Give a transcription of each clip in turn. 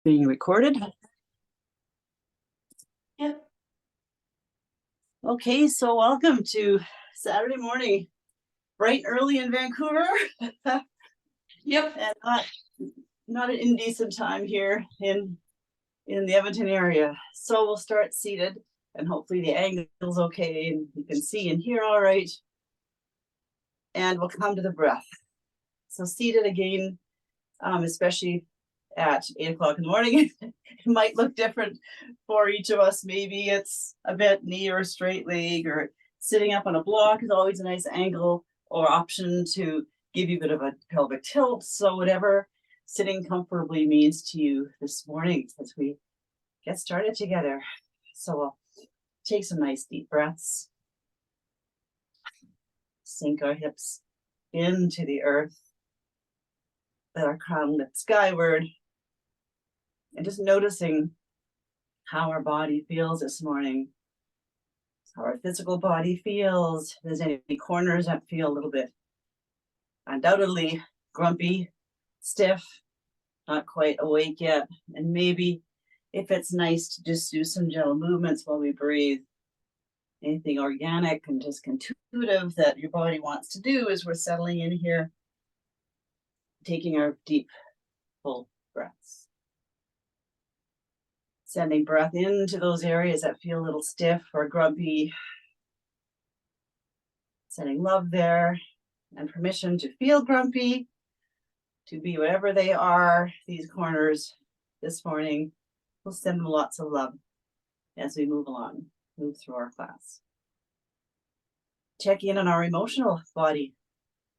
Being recorded. Yep. Okay, so welcome to Saturday morning, bright and early in Vancouver. Yep. And not an indecent time here in the Edmonton area. So we'll start seated, and hopefully the angle's okay and you can see and hear all right. And we'll come to the breath. So seated again, especially at 8 o'clock in the morning. It might look different for each of us. Maybe it's a bent knee or a straight leg, or sitting up on a block is always a nice angle or option to give you a bit of a pelvic tilt. So whatever sitting comfortably means to you this morning as we get started together. So we'll take some nice deep breaths. Sink our hips into the earth. Let our crown lift skyward. And just noticing how our body feels this morning, how our physical body feels. If there's any corners that feel a little bit undoubtedly grumpy, stiff, not quite awake yet. And maybe if it's nice to just do some gentle movements while we breathe, anything organic and just intuitive that your body wants to do as we're settling in here, taking our deep, full breaths. Sending breath into those areas that feel a little stiff or grumpy. Sending love there and permission to feel grumpy, to be whatever they are, these corners this morning. We'll send them lots of love as we move along, move through our class. Check in on our emotional body,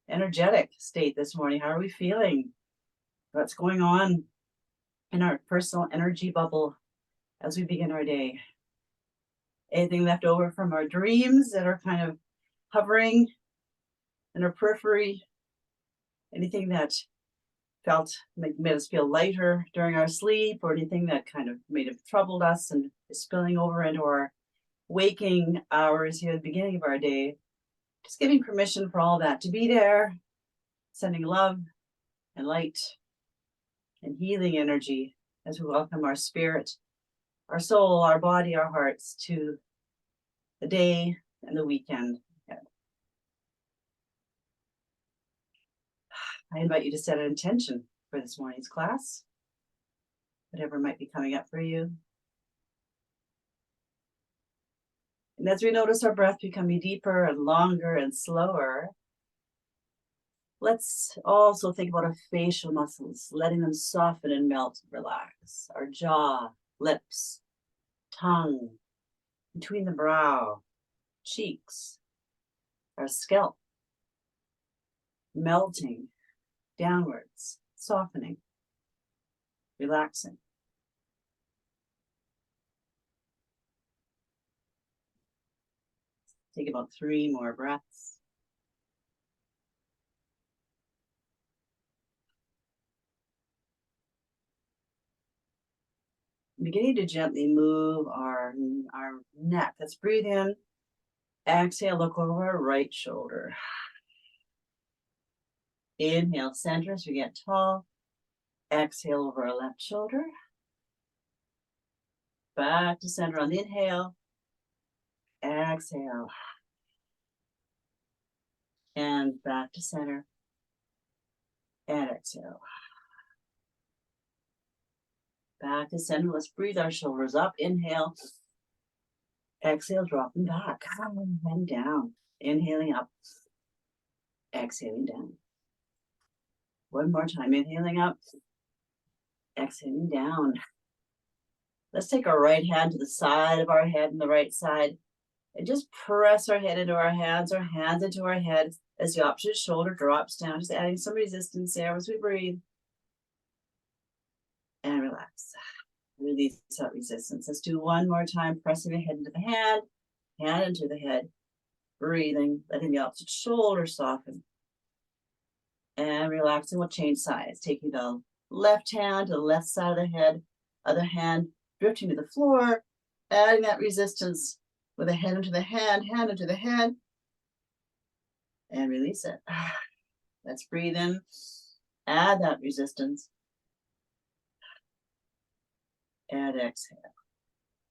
energetic state this morning. How are we feeling? What's going on in our personal energy bubble as we begin our day? Anything left over from our dreams that are kind of hovering in our periphery? Anything that made us feel lighter during our sleep, or anything that kind of troubled us and is spilling over into our waking hours here at the beginning of our day? Just giving permission for all that to be there, sending love and light and healing energy as we welcome our spirit, our soul, our body, our hearts to the day and the weekend ahead. I invite you to set an intention for this morning's class, whatever might be coming up for you. And as we notice our breath becoming deeper and longer and slower, let's also think about our facial muscles, letting them soften and melt and relax. Our jaw, lips, tongue, between the brow, cheeks, our scalp, melting downwards, softening, relaxing. Take about 3 more breaths. Beginning to gently move our neck. Let's breathe in. Exhale, look over our right shoulder. Inhale, center as we get tall. Exhale over our left shoulder. Back to center on the inhale. Exhale. And back to center. And exhale. Back to center. Let's breathe our shoulders up. Inhale. Exhale, drop them back. And down. Inhaling up. Exhaling down. One more time. Inhaling up. Exhaling down. Let's take our right hand to the side of our head and the right side. And just press our head into our hands into our head as the opposite shoulder drops down. Just adding some resistance there as we breathe. And relax. Release that resistance. Let's do one more time, pressing the head into the hand into the head. Breathing, letting the opposite shoulder soften. And relaxing, we'll change sides. Taking the left hand to the left side of the head, other hand drifting to the floor, adding that resistance with the head into the hand into the head. And release it. Let's breathe in, add that resistance. and exhale.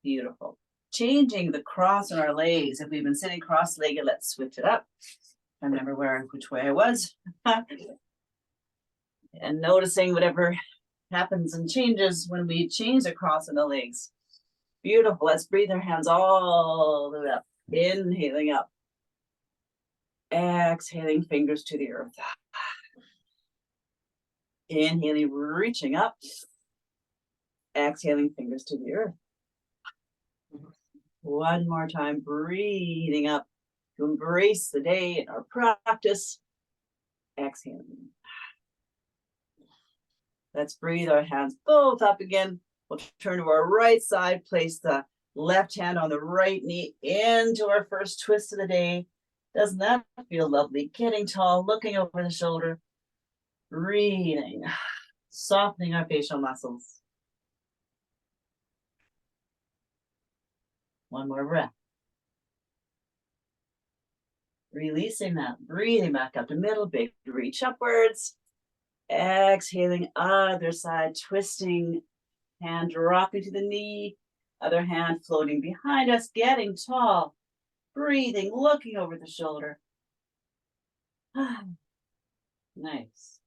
Beautiful. Changing the cross on our legs. If we've been sitting cross-legged, let's switch it up. I remember which way I was. And noticing whatever happens and changes when we change the cross on the legs. Beautiful. Let's breathe our hands all the way up. Inhaling up. Exhaling, fingers to the earth. Inhaling, reaching up. Exhaling, fingers to the earth. One more time, breathing up to embrace the day in our practice. Exhaling. Let's breathe our hands both up again. We'll turn to our right side, place the left hand on the right knee into our first twist of the day. Doesn't that feel lovely? Getting tall, looking over the shoulder, breathing, softening our facial muscles. One more breath. Releasing that, breathing back up to middle, big reach upwards. Exhaling, other side, twisting, hand dropping to the knee, other hand floating behind us, getting tall, breathing, looking over the shoulder. Nice.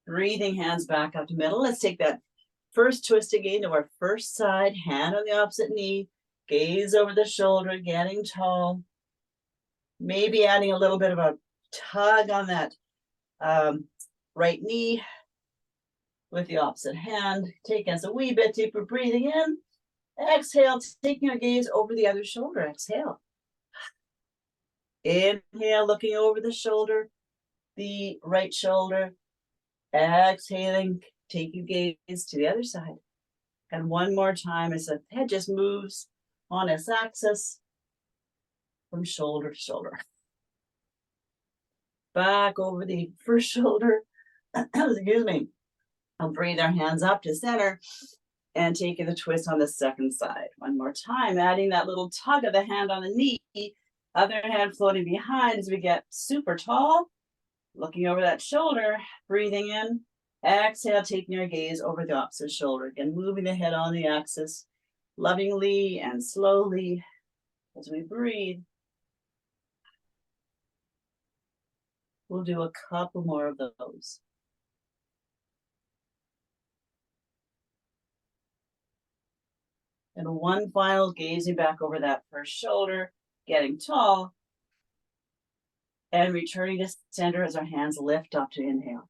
Breathing, hands back up to middle. Let's take that first twist again to our first side, hand on the opposite knee, gaze over the shoulder, getting tall. Maybe adding a little bit of a tug on that right knee with the opposite hand. Take us a wee bit deeper, breathing in. Exhale, taking our gaze over the other shoulder. Exhale. Inhale, looking over the shoulder, the right shoulder. Exhaling, taking gaze to the other side. And one more time as the head just moves on its axis from shoulder to shoulder. Back over the first shoulder. Excuse me. I'll breathe our hands up to center and taking the twist on the second side. One more time, adding that little tug of the hand on the knee, other hand floating behind as we get super tall, looking over that shoulder, breathing in, exhale, taking our gaze over the opposite shoulder. Again, moving the head on the axis, lovingly and slowly as we breathe. We'll do a couple more of those. And one final, gazing back over that first shoulder, getting tall, and returning to center as our hands lift up to inhale.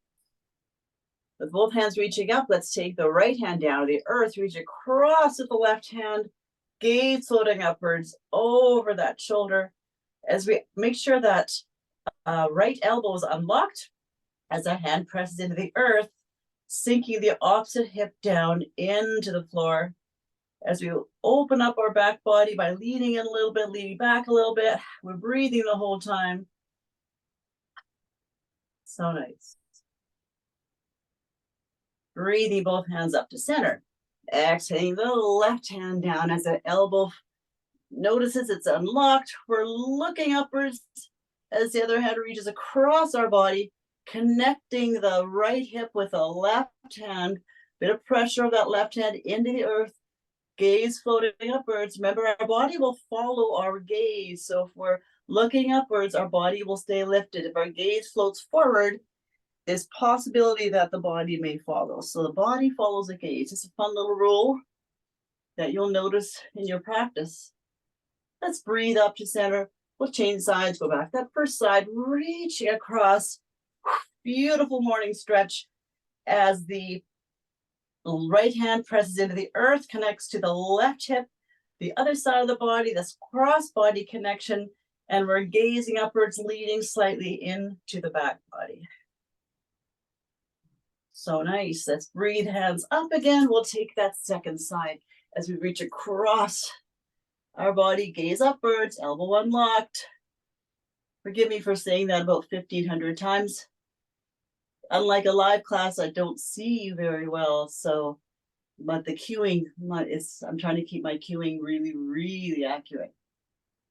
With both hands reaching up, let's take the right hand down to the earth, reach across with the left hand, gaze floating upwards over that shoulder as we make sure that right elbow is unlocked as our hand presses into the earth, sinking the opposite hip down into the floor. As we open up our back body by leaning in a little bit, leaning back a little bit, we're breathing the whole time. So nice. Breathing both hands up to center. Exhaling the left hand down as the elbow notices it's unlocked. We're looking upwards as the other hand reaches across our body, connecting the right hip with the left hand. Bit of pressure of that left hand into the earth. Gaze floating upwards. Remember, our body will follow our gaze. So if we're looking upwards, our body will stay lifted. If our gaze floats forward, there's possibility that the body may follow. So the body follows the gaze. It's a fun little rule that you'll notice in your practice. Let's breathe up to center. We'll change sides, go back. That first side, reaching across. Beautiful morning stretch as the right hand presses into the earth, connects to the left hip, the other side of the body, this cross-body connection, and we're gazing upwards, leading slightly into the back body. So nice. Let's breathe, hands up again. We'll take that second side as we reach across our body, gaze upwards, elbow unlocked. Forgive me for saying that about 1,500 times. Unlike a live class, I don't see you very well. So, but the cueing, I'm trying to keep my cueing really, really accurate.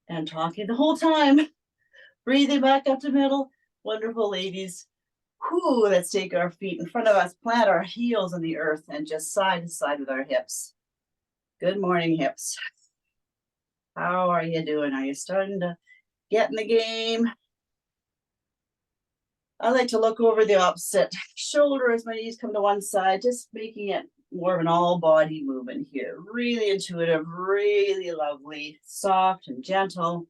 And talking the whole time. Breathing back up to middle. Wonderful, ladies. Whew, let's take our feet in front of us, plant our heels on the earth, and just side to side with our hips. Good morning, hips. How are you doing? Are you starting to get in the game? I like to look over the opposite shoulder as my knees come to one side, just making it more of an all body movement here. Really intuitive, really lovely, soft and gentle.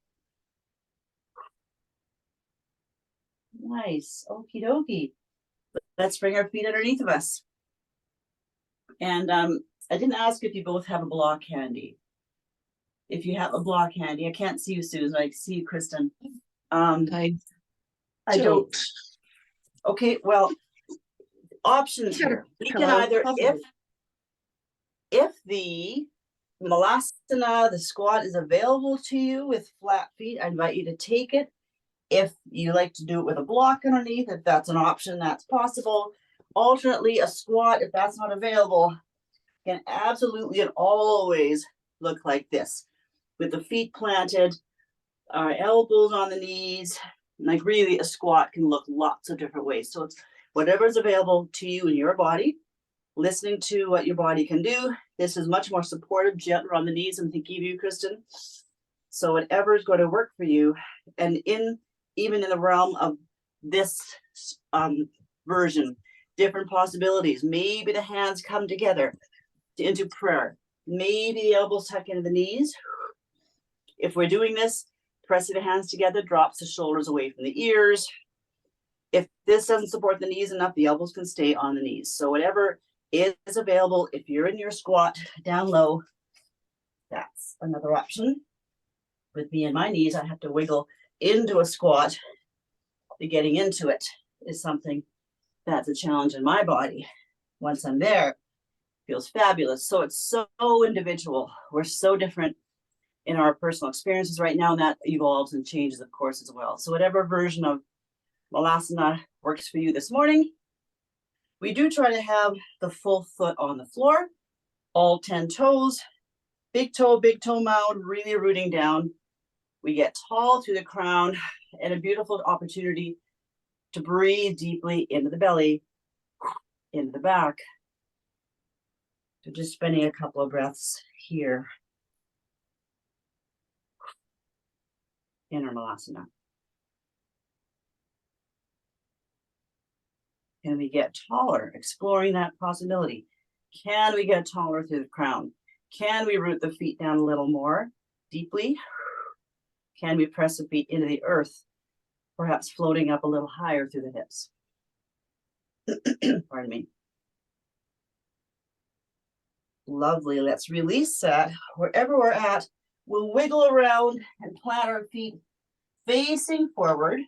Nice, okie dokie. Let's bring our feet underneath of us. And I didn't ask if you both have a block handy. If you have a block handy, I can't see you, Susan. I can see you, Kristen. I don't. Okay, well, options here. We can either, if the Malasana, the squat is available to you with flat feet, I invite you to take it. If you like to do it with a block underneath, if that's an option, that's possible. Alternately, a squat, if that's not available, can absolutely and always look like this, with the feet planted, our elbows on the knees. Like really, a squat can look lots of different ways. So it's whatever's available to you in your body, listening to what your body can do. This is much more supportive, gentler on the knees. I'm thinking of you, Kristen. So whatever is going to work for you. And even in the realm of this version, different possibilities. Maybe the hands come together into prayer. Maybe the elbows tuck into the knees. If we're doing this, pressing the hands together drops the shoulders away from the ears. If this doesn't support the knees enough, the elbows can stay on the knees. So whatever is available, if you're in your squat down low, that's another option. With me and my knees, I have to wiggle into a squat. The getting into it is something that's a challenge in my body. Once I'm there, it feels fabulous. So it's so individual. We're so different in our personal experiences right now, and that evolves and changes, of course, as well. So whatever version of Malasana works for you this morning. We do try to have the full foot on the floor, all 10 toes, big toe mound, really rooting down. We get tall through the crown, and a beautiful opportunity to breathe deeply into the belly, into the back. So just spending a couple of breaths here in our Malasana. Can we get taller? Exploring that possibility. Can we get taller through the crown? Can we root the feet down a little more deeply? Can we press the feet into the earth? Perhaps floating up a little higher through the hips. Pardon me. Lovely. Let's release that. Wherever we're at, we'll wiggle around and plant our feet facing forward.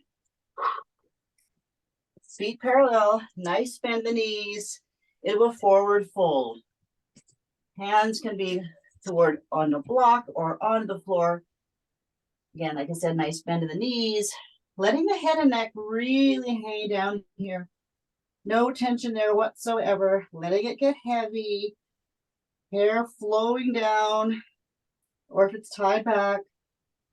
Feet parallel, nice bend the knees into a forward fold. Hands can be toward on the block or on the floor. Again, like I said, nice bend of the knees. Letting the head and neck really hang down here. No tension there whatsoever. Letting it get heavy. Hair flowing down. Or if it's tied back,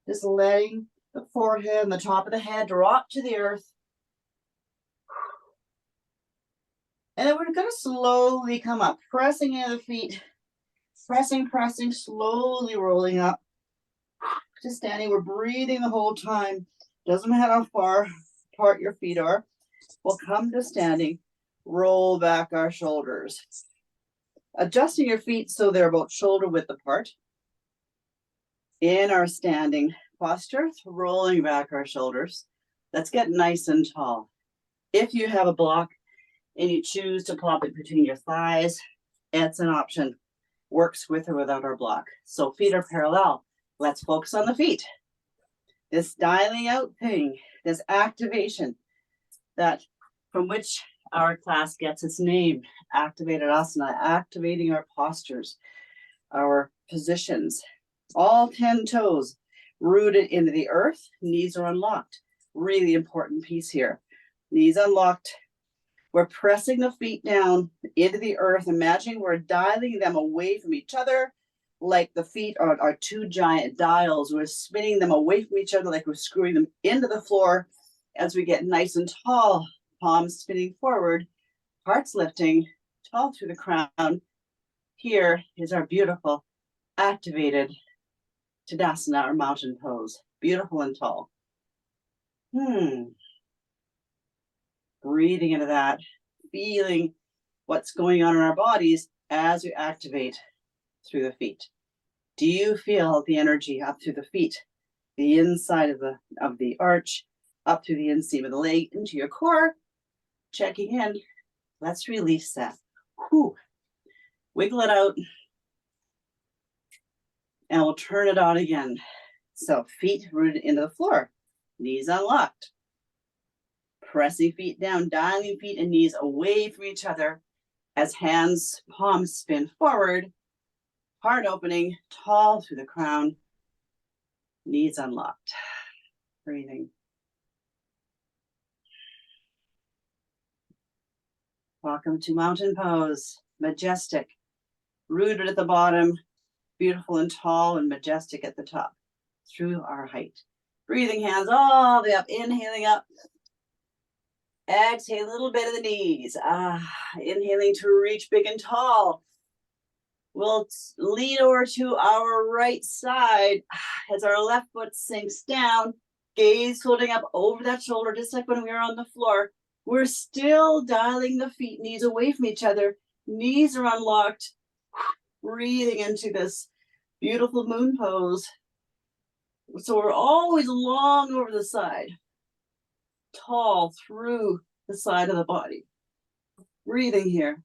just letting the forehead and the top of the head drop to the earth. And then we're going to slowly come up, pressing into the feet. Pressing, slowly rolling up. Just standing, we're breathing the whole time. Doesn't matter how far apart your feet are. We'll come to standing, roll back our shoulders. Adjusting your feet so they're about shoulder width apart. In our standing posture, rolling back our shoulders. Let's get nice and tall. If you have a block and you choose to plop it between your thighs, it's an option. Works with or without our block. So feet are parallel. Let's focus on the feet. This dialing out thing, this activation, that from which our class gets its name, activated asana, activating our postures, our positions, all 10 toes rooted into the earth, knees are unlocked. Really important piece here. Knees unlocked. We're pressing the feet down into the earth. Imagine we're dialing them away from each other like the feet are two giant dials. We're spinning them away from each other like we're screwing them into the floor as we get nice and tall palms spinning forward, hearts lifting, tall through the crown. Here is our beautiful activated Tadasana or mountain pose. Beautiful and tall. Breathing into that, feeling what's going on in our bodies as we activate through the feet. Do you feel the energy up through the feet, the inside of the arch, up through the inseam of the leg, into your core? Checking in. Let's release that. Whew. Wiggle it out. And we'll turn it on again. So feet rooted into the floor, knees unlocked. Pressing feet down, dialing feet and knees away from each other as hands, palms spin forward, heart opening, tall through the crown, knees unlocked. Breathing. Welcome to mountain pose, majestic, rooted at the bottom, beautiful and tall and majestic at the top, through our height. Breathing hands all the way up, inhaling up. Exhale a little bit of the knees. Inhaling to reach big and tall. We'll lean over to our right side as our left foot sinks down. Gaze holding up over that shoulder, just like when we were on the floor. We're still dialing the feet, knees away from each other. Knees are unlocked. Breathing into this beautiful moon pose. So we're always long over the side. Tall through the side of the body. Breathing here.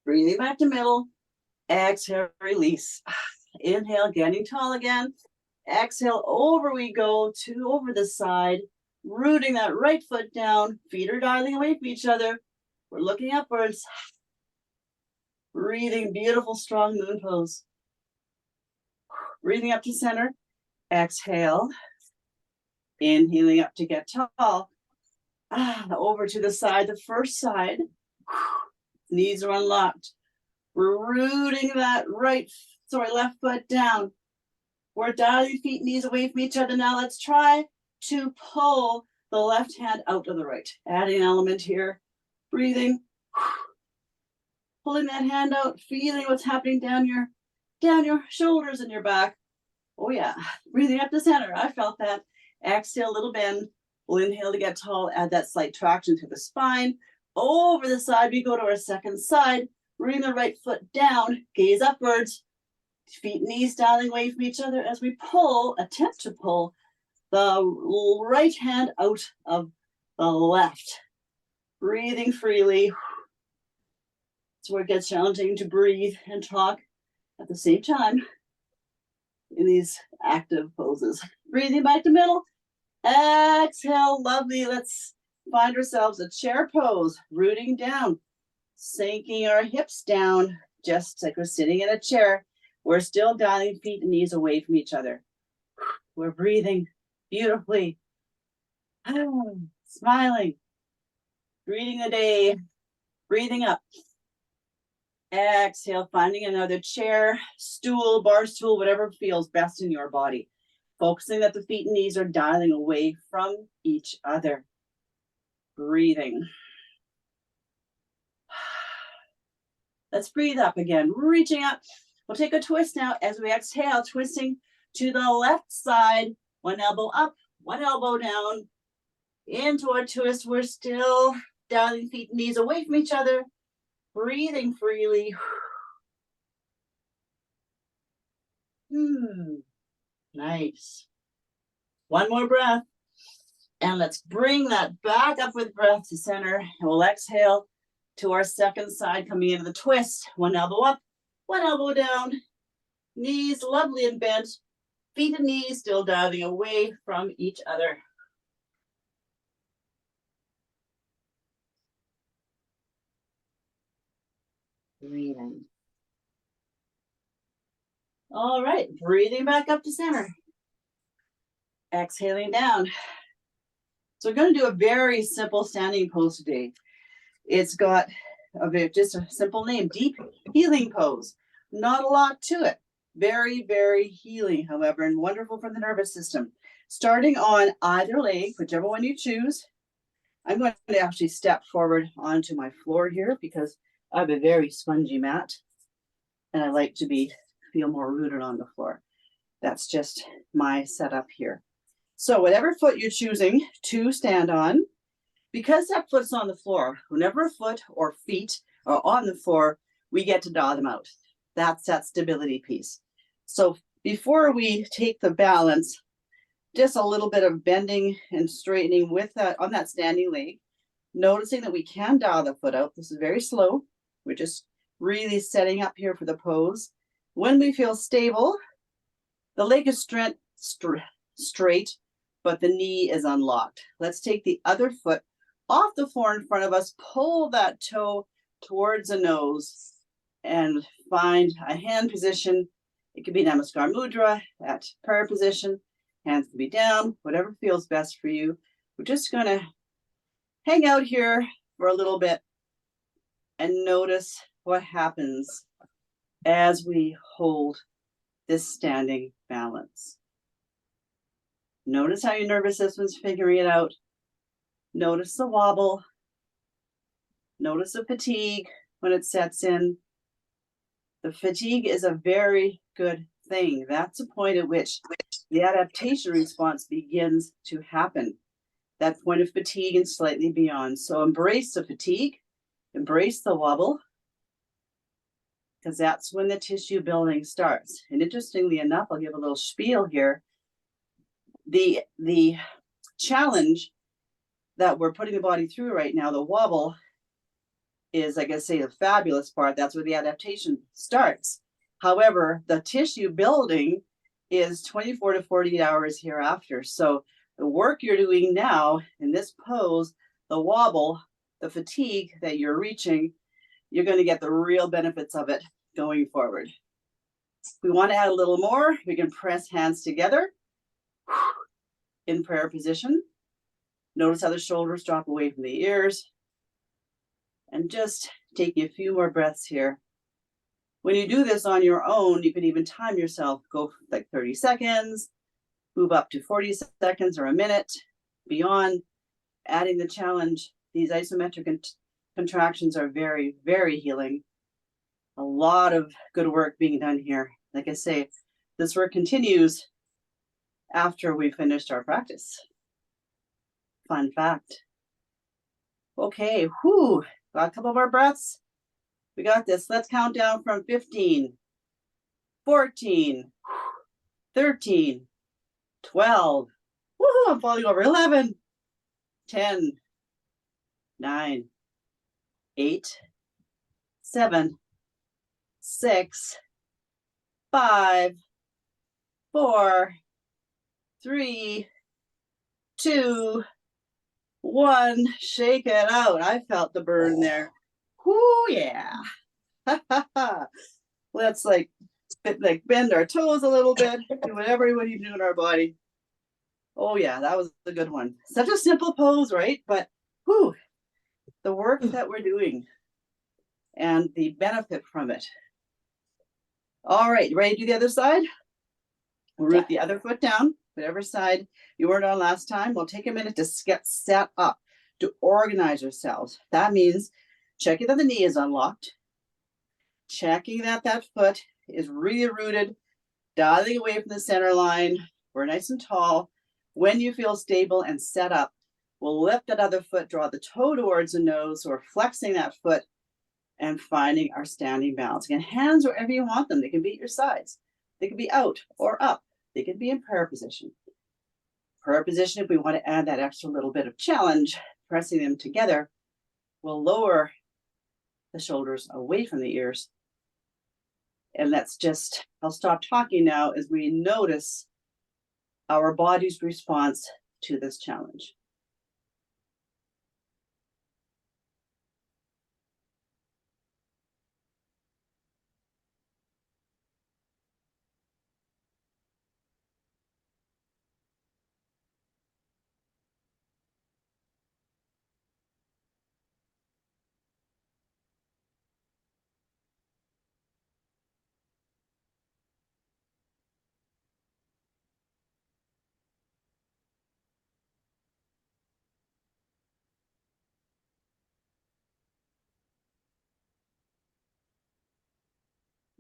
Breathing back to middle. Exhale, release. Inhale, getting tall again. Exhale, over we go to over the side. Rooting that right foot down. Feet are dialing away from each other. We're looking upwards. Breathing, beautiful, strong moon pose. Breathing up to center. Exhale. Inhaling up to get tall. Over to the side, the first side. Knees are unlocked. We're rooting that left foot down. We're dialing feet, knees away from each other. Now let's try to pull the left hand out of the right. Adding an element here. Breathing. Pulling that hand out, feeling what's happening down your shoulders and your back. Oh yeah. Breathing up to center. I felt that. Exhale, a little bend. We'll inhale to get tall, add that slight traction through the spine. Over the side, we go to our second side. Bring the right foot down, gaze upwards. Feet, knees dialing away from each other as we attempt to pull the right hand out of the left. Breathing freely. It's where it gets challenging to breathe and talk at the same time in these active poses. Breathing back to middle. Exhale, lovely. Let's find ourselves a chair pose, rooting down, sinking our hips down, just like we're sitting in a chair. We're still dialing feet and knees away from each other. We're breathing beautifully. Smiling. Greeting the day. Breathing up. Exhale, finding another chair, stool, bar stool, whatever feels best in your body. Focusing that the feet and knees are dialing away from each other. Breathing. Let's breathe up again, reaching up. We'll take a twist now as we exhale, twisting to the left side. One elbow up, one elbow down. Into our twist, we're still dialing feet and knees away from each other. Breathing freely. Nice. One more breath. And let's bring that back up with breath to center. And we'll exhale to our second side, coming into the twist. One elbow up, one elbow down. Knees lovely and bent. Feet and knees still dialing away from each other. Breathing. All right, breathing back up to center. Exhaling down. So we're going to do a very simple standing pose today. It's got just a simple name, deep healing pose. Not a lot to it. Very, very healing, however, and wonderful for the nervous system. Starting on either leg, whichever one you choose. I'm going to actually step forward onto my floor here because I have a very spongy mat and I like to feel more rooted on the floor. That's just my setup here. So whatever foot you're choosing to stand on, because that foot's on the floor, whenever a foot or feet are on the floor, we get to draw them out. That's that stability piece. So before we take the balance, just a little bit of bending and straightening with that on that standing leg, noticing that we can dial the foot out. This is very slow. We're just really setting up here for the pose. When we feel stable, the leg is straight, but the knee is unlocked. Let's take the other foot off the floor in front of us, pull that toe towards the nose, and find a hand position. It could be Namaskar Mudra at prayer position. Hands can be down, whatever feels best for you. We're just going to hang out here for a little bit and notice what happens as we hold this standing balance. Notice how your nervous system's figuring it out. Notice the wobble. Notice the fatigue when it sets in. The fatigue is a very good thing. That's a point at which the adaptation response begins to happen. That point of fatigue and slightly beyond. So embrace the fatigue, embrace the wobble, because that's when the tissue building starts. And interestingly enough, I'll give a little spiel here. The challenge that we're putting the body through right now, the wobble, is, like I say, the fabulous part. That's where the adaptation starts. However, the tissue building is 24 to 48 hours hereafter. So the work you're doing now in this pose, the wobble, the fatigue that you're reaching, you're going to get the real benefits of it going forward. If we want to add a little more, we can press hands together in prayer position. Notice how the shoulders drop away from the ears. And just take a few more breaths here. When you do this on your own, you can even time yourself, go like 30 seconds, move up to 40 seconds or a minute. Beyond adding the challenge, these isometric contractions are very, very healing. A lot of good work being done here. Like I say, this work continues after we finished our practice. Fun fact. Okay, got a couple more breaths. We got this. Let's count down from 15, 14, 13, 12. Woohoo, I'm falling over. 11, 10, 9, 8, 7, 6, 5, 4, 3, 2, 1. Shake it out. I felt the burn there. Whoo, yeah. Let's bend our toes a little bit, do whatever we need to do in our body. Oh yeah, that was a good one. Such a simple pose, right? But the work that we're doing and the benefit from it. All right, ready to do the other side? We'll root the other foot down, whatever side you weren't on last time. We'll take a minute to get set up, to organize yourselves. That means checking that the knee is unlocked, checking that that foot is really rooted, dialing away from the center line. We're nice and tall. When you feel stable and set up, we'll lift that other foot, draw the toe towards the nose, or flexing that foot and finding our standing balance. Again, hands wherever you want them. They can be at your sides. They can be out or up. They can be in prayer position. Prayer position, if we want to add that extra little bit of challenge, pressing them together, will lower the shoulders away from the ears. And I'll stop talking now as we notice our body's response to this challenge.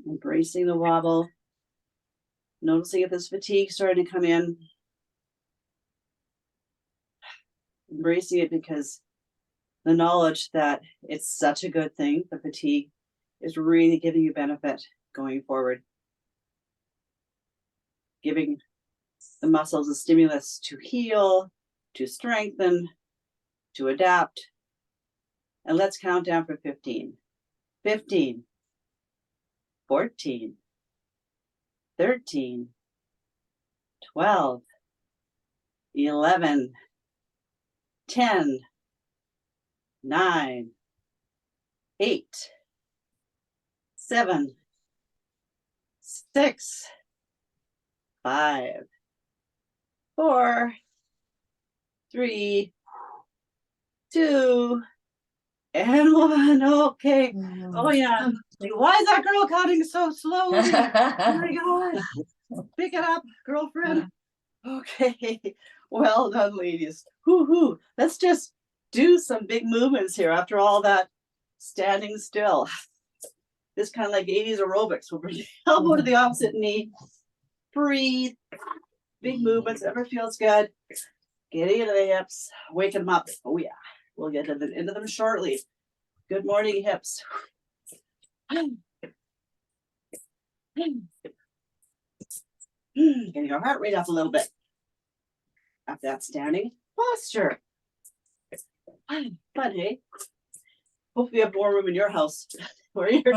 Embracing the wobble. Noticing if there's fatigue starting to come in. Embracing it because the knowledge that it's such a good thing, the fatigue, is really giving you benefit going forward. Giving the muscles a stimulus to heal, to strengthen, to adapt. And let's count down for 15. 15, 14, 13, 12, 11, 10, 9, 8, 7, 6, 5, 4, 3, 2, and 1. Okay. Oh yeah. Like, why is that girl counting so slowly? Oh my gosh. Pick it up, girlfriend. Okay. Well done, ladies. Hoo. Let's just do some big movements here after all that standing still. This kind of like 80s aerobics. We'll bring the elbow to the opposite knee. Breathe. Big movements. Ever feels good. Getting into the hips. Wake them up. Oh yeah. We'll get into them shortly. Good morning, hips. Getting your heart rate up a little bit. After that standing posture. Fun, hey? Hopefully you have more room in your house or your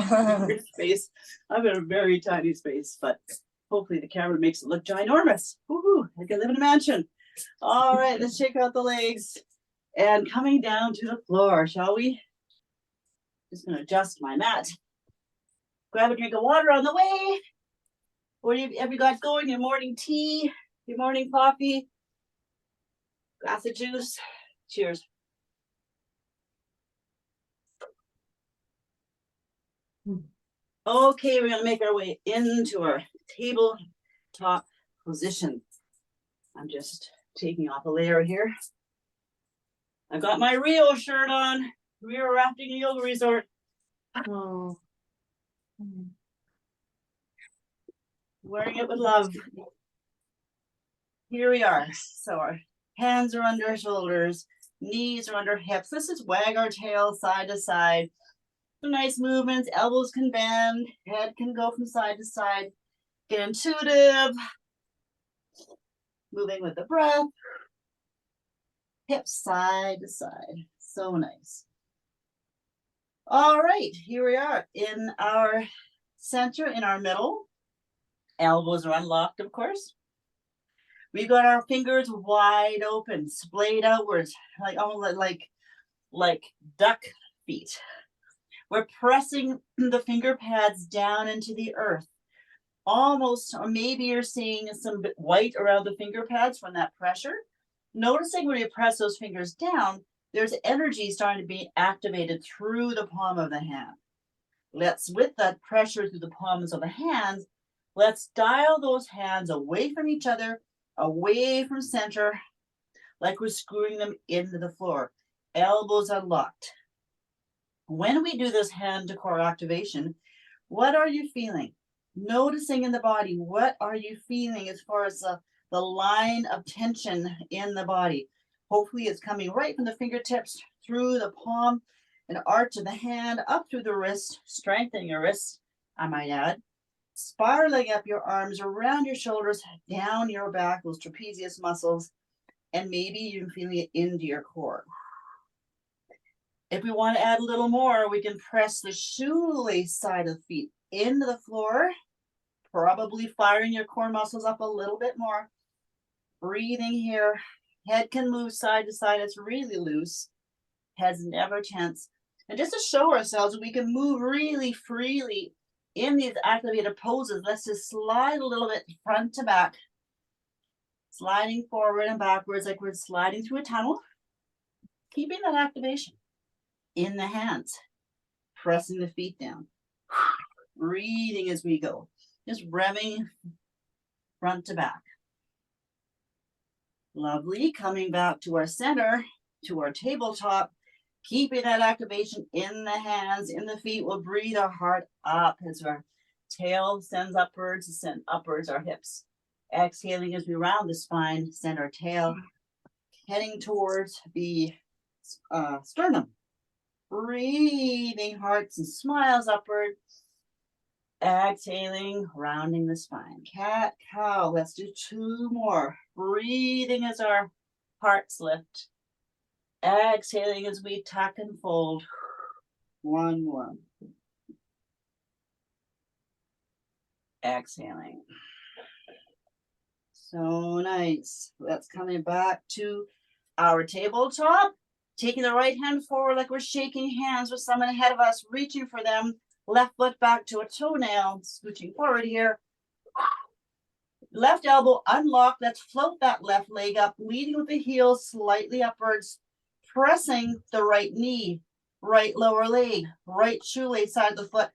space. I'm in a very tiny space, but hopefully the camera makes it look ginormous. Woohoo! I can live in a mansion. All right, let's shake out the legs. And coming down to the floor, shall we? Just gonna adjust my mat. Grab a drink of water on the way. What have you got going? Your morning tea, your morning coffee, glass of juice. Cheers. Okay, we're gonna make our way into our tabletop position. I'm just taking off a layer here. I've got my Rio shirt on. Rio Rafting and Yoga Resort. Oh. Wearing it with love. Here we are. So our hands are under our shoulders, knees are under hips. Let's just wag our tail side to side. Some nice movements. Elbows can bend, head can go from side to side. Get intuitive. Moving with the breath. Hips side to side. So nice. All right, here we are in our center, in our middle. Elbows are unlocked, of course. We've got our fingers wide open, splayed outwards, like almost like duck feet. We're pressing the finger pads down into the earth. Almost, or maybe you're seeing some white around the finger pads from that pressure. Noticing when you press those fingers down, there's energy starting to be activated through the palm of the hand. Let's, with that pressure through the palms of the hands, let's dial those hands away from each other, away from center, like we're screwing them into the floor. Elbows unlocked. When we do this hand to core activation, what are you feeling? Noticing in the body, what are you feeling as far as the line of tension in the body? Hopefully it's coming right from the fingertips through the palm and arch of the hand up through the wrist, strengthening your wrist, I might add. Spiraling up your arms around your shoulders, down your back, those trapezius muscles, and maybe even feeling it into your core. If we want to add a little more, we can press the shoelace side of the feet into the floor, probably firing your core muscles up a little bit more. Breathing here. Head can move side to side. It's really loose. Head's never tense. And just to show ourselves, we can move really freely in these activated poses. Let's just slide a little bit front to back. Sliding forward and backwards like we're sliding through a tunnel. Keeping that activation in the hands. Pressing the feet down. Breathing as we go. Just revving front to back. Lovely. Coming back to our center, to our tabletop. Keeping that activation in the hands, in the feet. We'll breathe our heart up as our Tail sends upwards, send upwards our hips. Exhaling as we round the spine, send our tail heading towards the sternum. Breathing hearts and smiles upward. Exhaling, rounding the spine. Cat, cow. Let's do 2 more. Breathing as our hearts lift. Exhaling as we tuck and fold. 1 more. Exhaling. So nice. That's coming back to our tabletop. Taking the right hand forward like we're shaking hands with someone ahead of us, reaching for them. Left foot back to a toenail, scooching forward here. Left elbow unlocked. Let's float that left leg up, leading with the heel slightly upwards, pressing the right knee, right lower leg, right shoelace side of the foot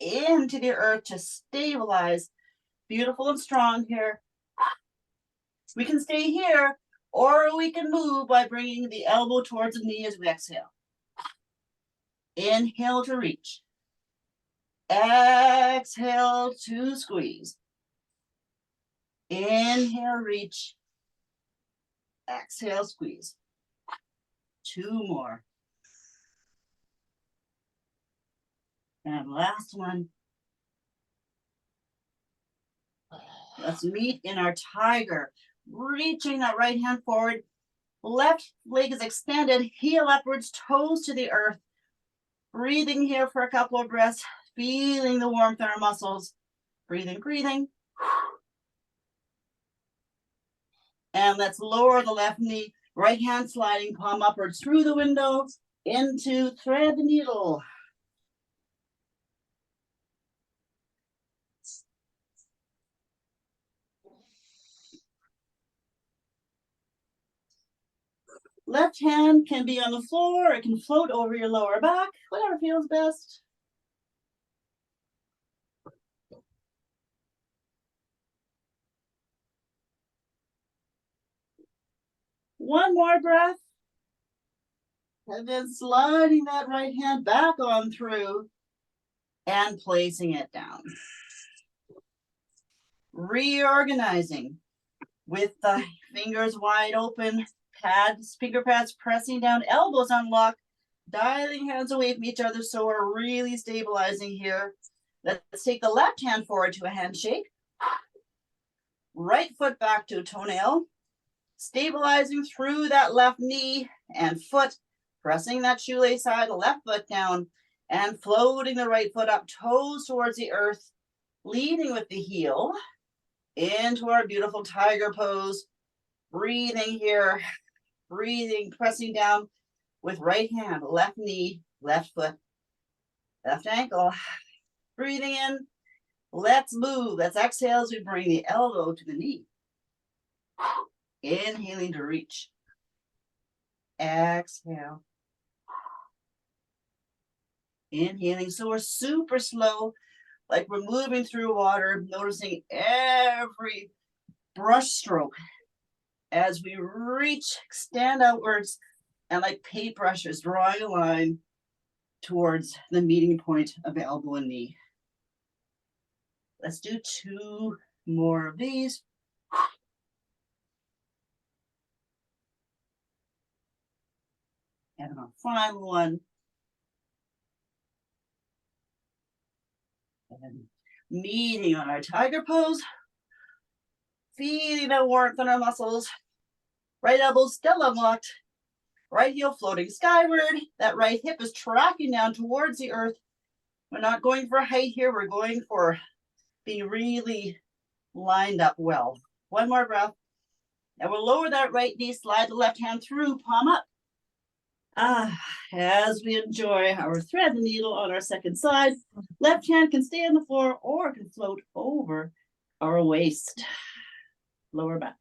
into the earth to stabilize. Beautiful and strong here. We can stay here, or we can move by bringing the elbow towards the knee as we exhale. Inhale to reach. Exhale to squeeze. Inhale, reach. Exhale, squeeze. 2 more. And last one. Let's meet in our tiger. Reaching that right hand forward. Left leg is extended, heel upwards, toes to the earth. Breathing here for a couple of breaths. Feeling the warmth in our muscles. Breathing, breathing. And let's lower the left knee, right hand sliding, palm upwards through the window into thread the needle. Left hand can be on the floor, it can float over your lower back, whatever feels best. One more breath. And then sliding that right hand back on through and placing it down. Reorganizing with the fingers wide open, finger pads pressing down, elbows unlocked, dialing hands away from each other so we're really stabilizing here. Let's take the left hand forward to a handshake. Right foot back to a toenail. Stabilizing through that left knee and foot, pressing that shoelace side, left foot down, and floating the right foot up, toes towards the earth, leading with the heel into our beautiful tiger pose. Breathing here, breathing, pressing down with right hand, left knee, left foot, left ankle. Breathing in. Let's move. Let's exhale as we bring the elbow to the knee. Inhaling to reach. Exhale. Inhaling. So we're super slow, like we're moving through water, noticing every brush stroke as we reach, extend outwards, and like paintbrushes, drawing a line towards the meeting point of elbow and knee. Let's do 2 more of these. And our final one. And meeting on our tiger pose. Feeling the warmth in our muscles. Right elbow still unlocked. Right heel floating skyward. That right hip is tracking down towards the earth. We're not going for height here. We're going for being really lined up well. 1 more breath. And we'll lower that right knee, slide the left hand through, palm up. As we enjoy our thread the needle on our second side, left hand can stay on the floor or can float over our waist. Lower back.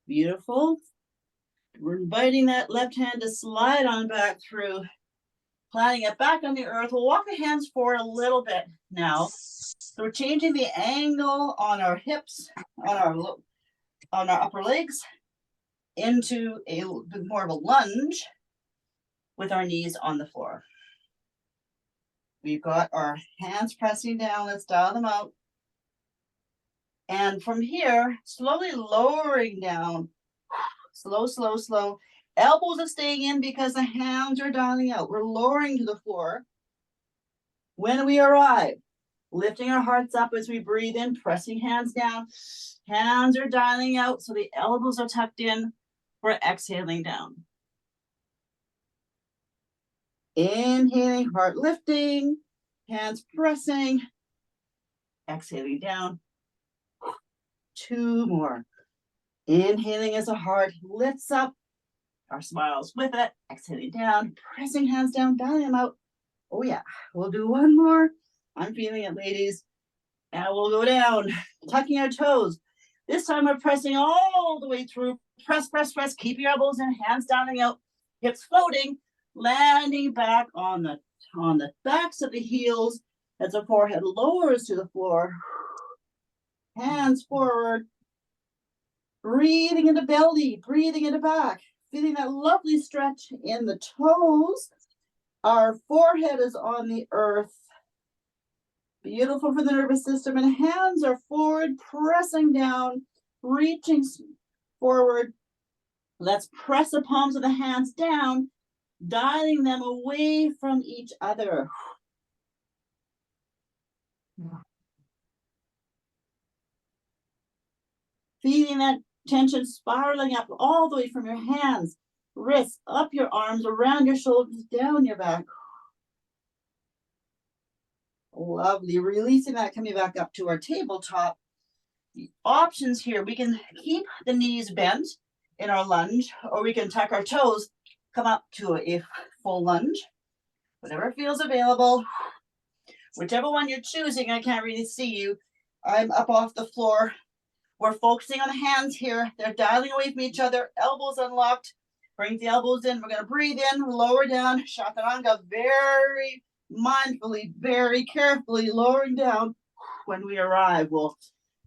Beautiful. We're inviting that left hand to slide on back through. Planting it back on the earth. We'll walk the hands forward a little bit now. So we're changing the angle on our hips, on our upper legs, into a bit more of a lunge with our knees on the floor. We've got our hands pressing down. Let's dial them out. And from here, slowly lowering down. Slow, slow, slow. Elbows are staying in because the hands are dialing out. We're lowering to the floor. When we arrive, lifting our hearts up as we breathe in, pressing hands down. Hands are dialing out, so the elbows are tucked in. We're exhaling down. Inhaling, heart lifting, hands pressing, exhaling down. 2 more. Inhaling as the heart lifts up, our smiles with it, exhaling down, pressing hands down, dialing them out. Oh yeah, we'll do 1 more. I'm feeling it, ladies. And we'll go down, tucking our toes. This time we're pressing all the way through. Press, press, press. Keep your elbows in, hands dialing out, hips floating, landing back on the backs of the heels as the forehead lowers to the floor. Hands forward. Breathing into belly, breathing into back. Feeling that lovely stretch in the toes. Our forehead is on the earth. Beautiful for the nervous system. And hands are forward, pressing down, reaching forward. Let's press the palms of the hands down, dialing them away from each other. Feeling that tension spiraling up all the way from your hands, wrists, up your arms, around your shoulders, down your back. Lovely. Releasing that, coming back up to our tabletop. The options here, we can keep the knees bent in our lunge, or we can tuck our toes, come up to a full lunge. Whatever feels available. Whichever one you're choosing, I can't really see you. I'm up off the floor. We're focusing on the hands here. They're dialing away from each other. Elbows unlocked. Bring the elbows in. We're going to breathe in, lower down. Chaturanga, very mindfully, very carefully lowering down. When we arrive, we'll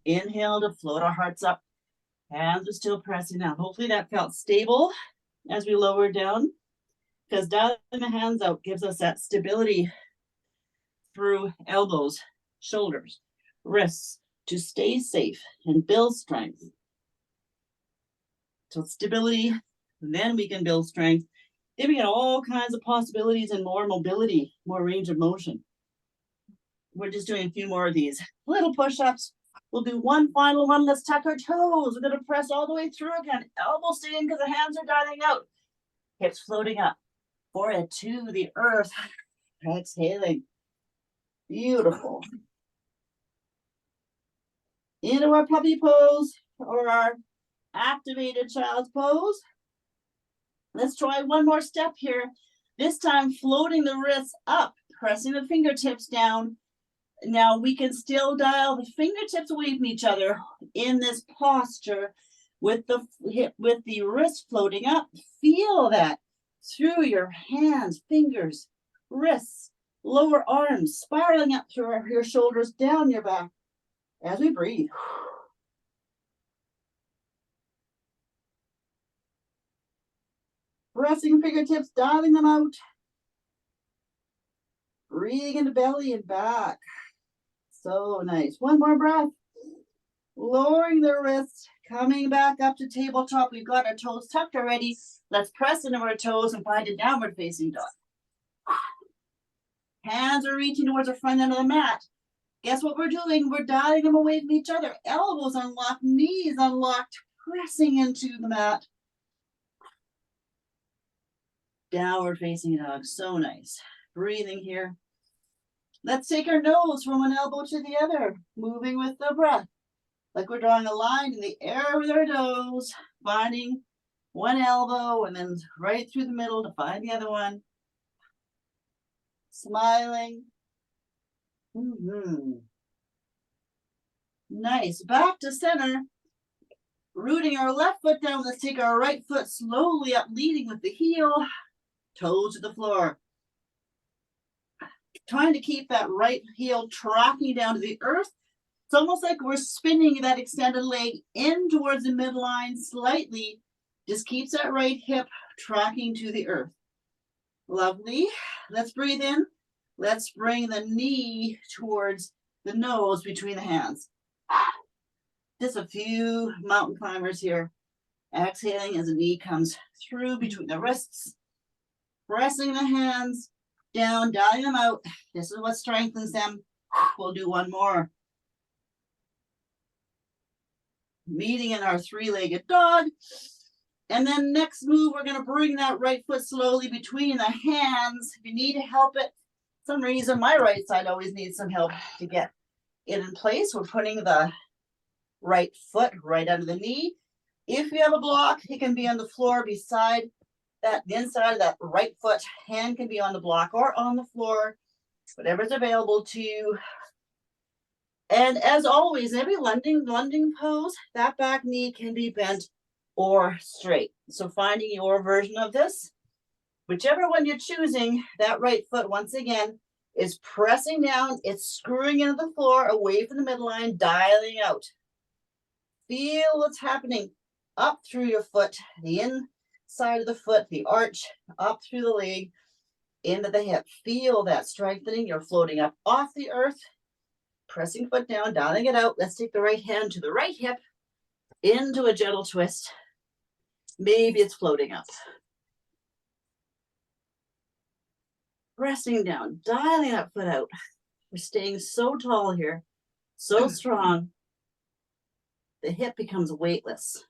inhale to float our hearts up. Hands are still pressing down. Hopefully that felt stable as we lower down, because dialing the hands out gives us that stability through elbows, shoulders, wrists, to stay safe and build strength. So stability, then we can build strength. Then we get all kinds of possibilities and more mobility, more range of motion. We're just doing a few more of these little push-ups. We'll do one final one. Let's tuck our toes. We're going to press all the way through again. Elbows stay in because the hands are dialing out. Hips floating up. Forehead to the earth. Exhaling. Beautiful. Into our puppy pose or our activated child's pose. Let's try one more step here. This time floating the wrists up, pressing the fingertips down. Now we can still dial the fingertips away from each other in this posture with the wrist floating up. Feel that through your hands, fingers, wrists, lower arms, spiraling up through your shoulders, down your back as we breathe. Pressing fingertips, dialing them out. Breathing into belly and back. So nice. One more breath. Lowering the wrists, coming back up to tabletop. We've got our toes tucked already. Let's press into our toes and find a downward facing dog. Hands are reaching towards the front end of the mat. Guess what we're doing? We're dialing them away from each other. Elbows unlocked, knees unlocked, pressing into the mat. Downward facing dog. So nice. Breathing here. Let's take our nose from one elbow to the other, moving with the breath. Like we're drawing a line in the air with our nose, finding one elbow and then right through the middle to find the other one. Smiling. Nice. Back to center. Rooting our left foot down. Let's take our right foot slowly up, leading with the heel. Toes to the floor. Trying to keep that right heel tracking down to the earth. It's almost like we're spinning that extended leg in towards the midline slightly. Just keeps that right hip tracking to the earth. Lovely. Let's breathe in. Let's bring the knee towards the nose between the hands. Just a few mountain climbers here. Exhaling as the knee comes through between the wrists. Pressing the hands down, dialing them out. This is what strengthens them. We'll do one more. Meeting in our three-legged dog. And then next move, we're going to bring that right foot slowly between the hands. If you need to help it, for some reason, my right side always needs some help to get it in place. We're putting the right foot right under the knee. If you have a block, it can be on the floor beside that, the inside of that right foot. Hand can be on the block or on the floor, whatever's available to you. And as always, every lunging pose, that back knee can be bent or straight. So finding your version of this, whichever one you're choosing, that right foot, once again, is pressing down. It's screwing into the floor away from the midline, dialing out. Feel what's happening up through your foot, the inside of the foot, the arch, up through the leg, into the hip. Feel that strengthening. You're floating up off the earth, pressing foot down, dialing it out. Let's take the right hand to the right hip, into a gentle twist. Maybe it's floating up. Pressing down, dialing that foot out. We're staying so tall here, so strong. The hip becomes weightless.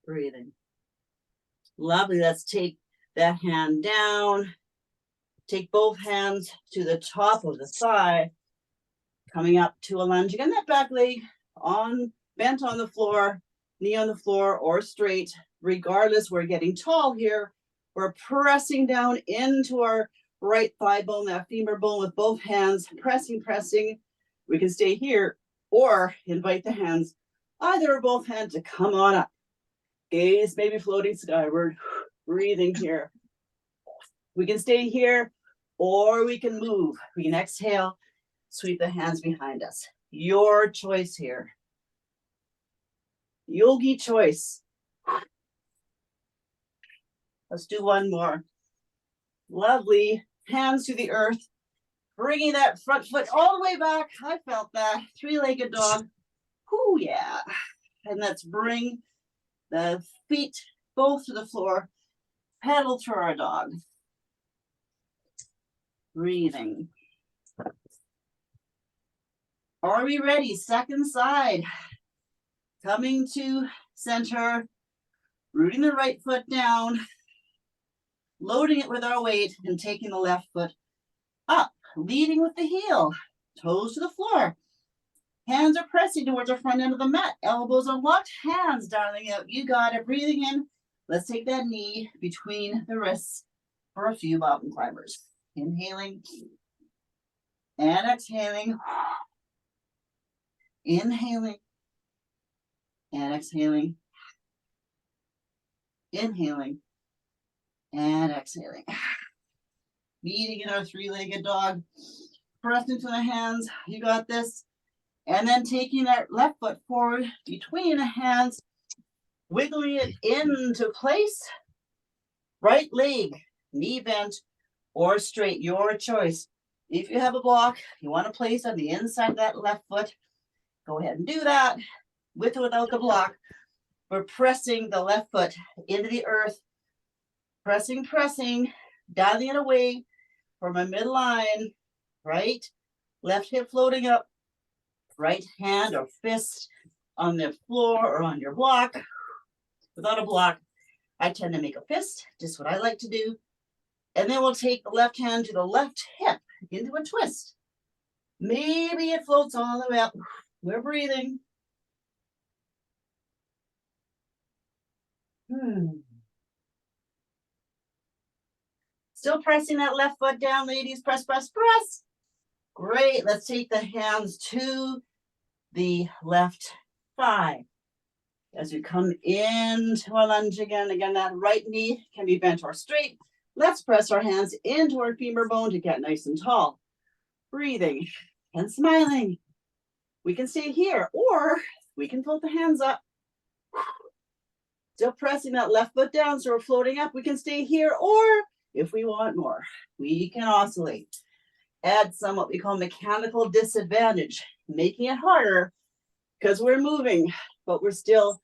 Breathing. Lovely. Let's take that hand down. Take both hands to the top of the thigh. Coming up to a lunge. Again, that back leg bent on the floor, knee on the floor or straight. Regardless, we're getting tall here. We're pressing down into our right thigh bone, that femur bone with both hands, pressing. We can stay here or invite the hands, either or both hands, to come on up. Gaze maybe floating skyward, breathing here. We can stay here or we can move. We can exhale, sweep the hands behind us. Your choice here. Yogi choice. Let's do one more. Lovely. Hands to the earth. Bringing that front foot all the way back. I felt that. Three-legged dog. Ooh, yeah. And let's bring the feet both to the floor. Pedal through our dog. Breathing. Are we ready? Second side. Coming to center. Rooting the right foot down. Loading it with our weight and taking the left foot up. Leading with the heel. Toes to the floor. Hands are pressing towards our front end of the mat. Elbows are locked. Hands dialing out. You got it. Breathing in. Let's take that knee between the wrists for a few mountain climbers. Inhaling and exhaling. Inhaling and exhaling. Inhaling and exhaling. Meeting in our three-legged dog. Press into the hands. You got this. And then taking that left foot forward between the hands, wiggling it into place. Right leg, knee bent or straight, your choice. If you have a block, you want to place on the inside of that left foot, go ahead and do that. With or without the block, we're pressing the left foot into the earth. Pressing, dialing it away from a midline. Right, left hip floating up. Right hand or fist on the floor or on your block. Without a block, I tend to make a fist, just what I like to do. And then we'll take the left hand to the left hip into a twist. Maybe it floats all the way up. We're breathing. Still pressing that left foot down, ladies. Press. Great. Let's take the hands to the left thigh. As we come into a lunge again, that right knee can be bent or straight. Let's press our hands into our femur bone to get nice and tall. Breathing and smiling. We can stay here, or we can float the hands up. Still pressing that left foot down, so we're floating up. We can stay here, or if we want more, we can oscillate. Add some what we call mechanical disadvantage, making it harder because we're moving, but we're still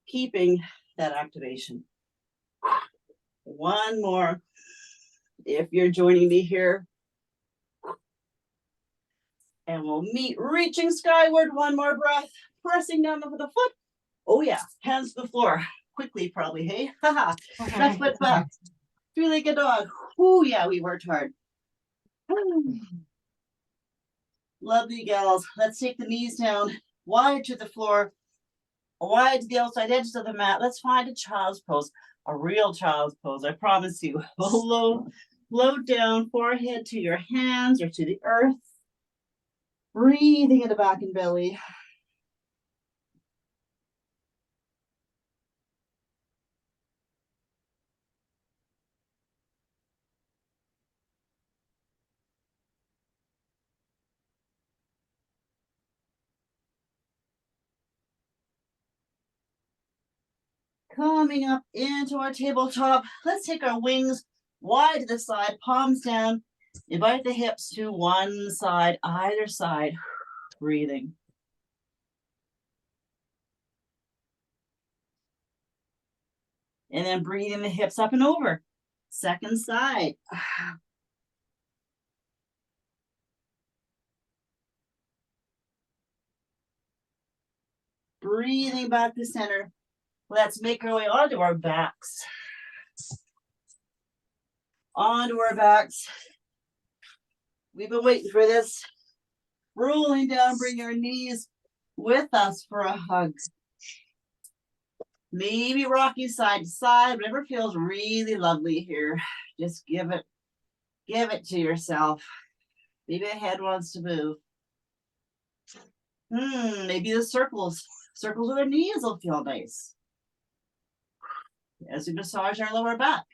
keeping that activation. One more. If you're joining me here, and we'll meet reaching skyward. One more breath, pressing down with the foot. Oh yeah, hands to the floor. Quickly, probably, hey? Haha, left foot back. Three-legged dog. Oh yeah, we worked hard. Lovely gals. Let's take the knees down, wide to the floor, wide to the outside edges of the mat. Let's find a child's pose, a real child's pose, I promise you. Low down, forehead to your hands or to the earth. Breathing in the back and belly. Coming up into our tabletop. Let's take our wings wide to the side, palms down. Invite the hips to one side, either side. Breathing. And then breathing the hips up and over. Second side. Breathing back to center. Let's make our way onto our backs. Onto our backs. We've been waiting for this. Rolling down, bring your knees with us for a hug. Maybe rocking side to side, whatever feels really lovely here. Just give it to yourself. Maybe the head wants to move. Maybe the circles with our knees will feel nice. As we massage our lower back.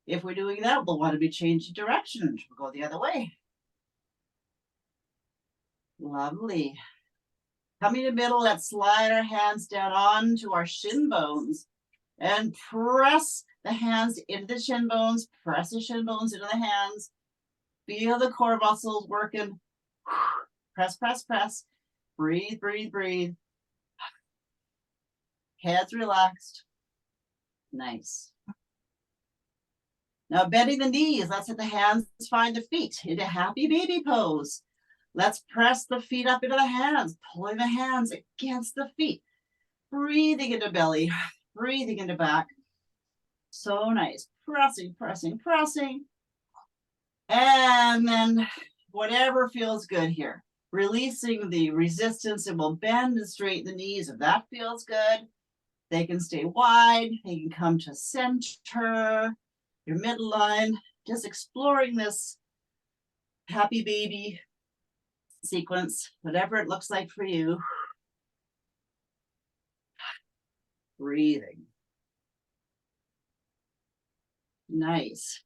If we're doing that, we'll want to be changing direction. We'll go the other way. Lovely. Coming to the middle, let's slide our hands down onto our shin bones and press the hands into the shin bones. Press the shin bones into the hands. Feel the core muscles working. Press, press, press. Breathe, breathe, breathe. Heads relaxed. Nice. Now bending the knees, let's let the hands find the feet into happy baby pose. Let's press the feet up into the hands, pulling the hands against the feet. Breathing into belly, breathing into back. So nice. Pressing, pressing, pressing. And then whatever feels good here. Releasing the resistance, and we'll bend and straighten the knees. If that feels good, they can stay wide. They can come to center, your midline. Just exploring this happy baby sequence, whatever it looks like for you. Breathing. Nice.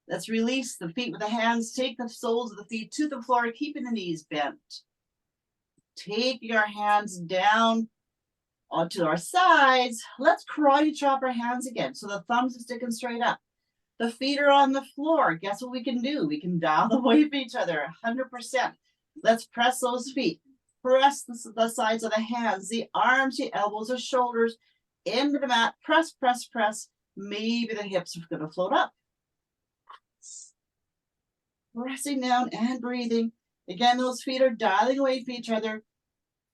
Let's release the feet with the hands. Take the soles of the feet to the floor, keeping the knees bent. Take your hands down onto our sides. Let's karate chop our hands again. So the thumbs are sticking straight up. The feet are on the floor. Guess what we can do? We can dial the weight of each other 100%. Let's press those feet. Press the sides of the hands, the arms, the elbows, the shoulders into the mat. Press, press, press. Maybe the hips are going to float up. Pressing down and breathing. Again, those feet are dialing away from each other.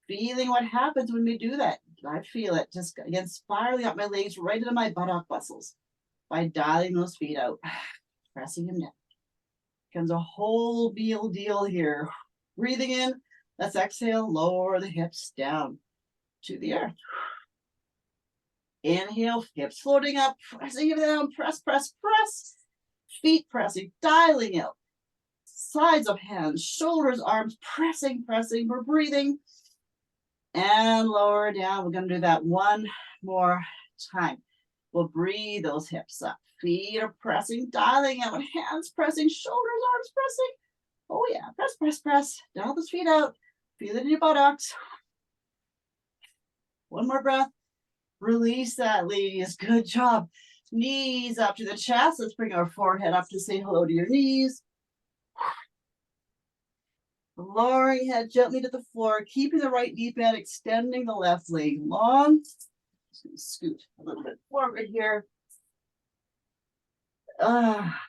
Feeling what happens when we do that. I feel it just again spiraling up my legs right into my buttock muscles by dialing those feet out. Pressing them down. Becomes a whole deal here. Breathing in. Let's exhale. Lower the hips down to the earth. Inhale. Hips floating up. Pressing them down. Press, press, press. Feet pressing. Dialing out. Sides of hands, shoulders, arms, pressing, pressing. We're breathing. And lower down. We're going to do that one more time. We'll breathe those hips up. Feet are pressing, dialing out, hands pressing, shoulders, arms pressing. Oh yeah, press, press, press. Dial those feet out. Feel it in your buttocks. One more breath. Release that, ladies. Good job. Knees up to the chest. Let's bring our forehead up to say hello to your knees. Lowering head gently to the floor, keeping the right knee bent, extending the left leg long. Just gonna scoot a little bit forward here. Ah,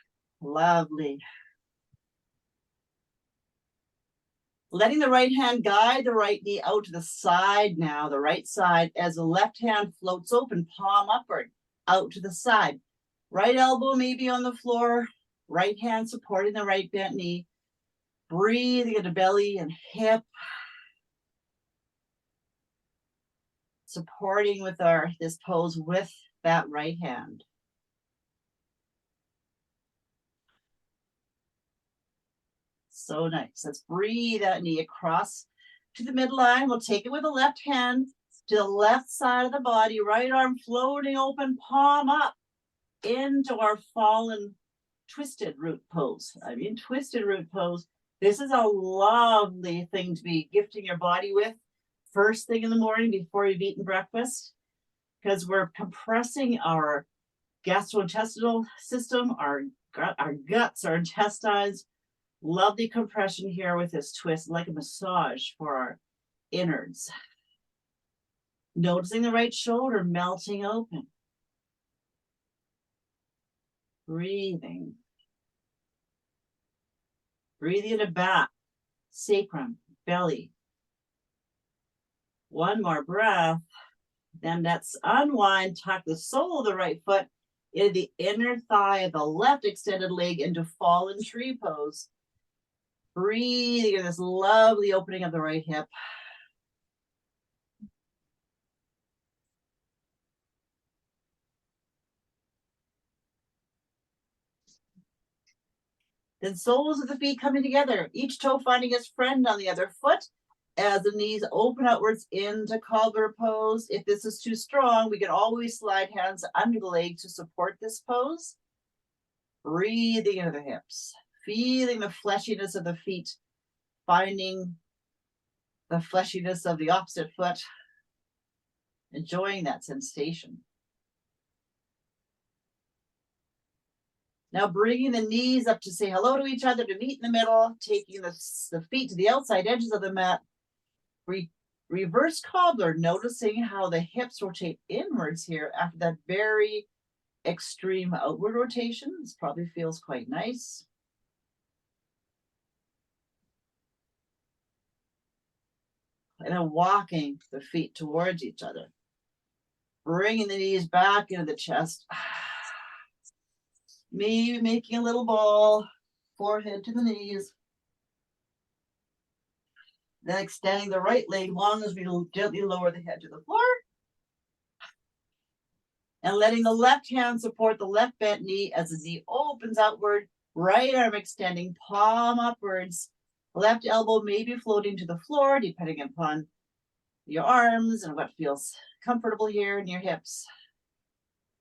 lovely. Letting the right hand guide the right knee out to the side now, the right side, as the left hand floats open, palm upward, out to the side. Right elbow maybe on the floor, right hand supporting the right bent knee. Breathing into belly and hip. Supporting with this pose with that right hand. So nice. Let's breathe that knee across to the midline. We'll take it with the left hand to the left side of the body, right arm floating open, palm up into our fallen twisted root pose. Twisted root pose. This is a lovely thing to be gifting your body with first thing in the morning before you've eaten breakfast, because we're compressing our gastrointestinal system, our guts, our intestines. Lovely compression here with this twist, like a massage for our innards. Noticing the right shoulder melting open. Breathing. Breathing into back, sacrum, belly. One more breath. Then let's unwind, tuck the sole of the right foot into the inner thigh of the left extended leg into fallen tree pose. Breathing in this lovely opening of the right hip. Then soles of the feet coming together, each toe finding its friend on the other foot as the knees open outwards into cobbler pose. If this is too strong, we can always slide hands under the leg to support this pose. Breathing into the hips, feeling the fleshiness of the feet, finding the fleshiness of the opposite foot, enjoying that sensation. Now bringing the knees up to say hello to each other, to meet in the middle, taking the feet to the outside edges of the mat. Reverse cobbler, noticing how the hips rotate inwards here after that very extreme outward rotation. This probably feels quite nice. And then walking the feet towards each other. Bringing the knees back into the chest. Maybe making a little ball, forehead to the knees. Then extending the right leg long as we gently lower the head to the floor. And letting the left hand support the left bent knee as the knee opens outward. Right arm extending, palm upwards. Left elbow maybe floating to the floor, depending upon your arms and what feels comfortable here in your hips.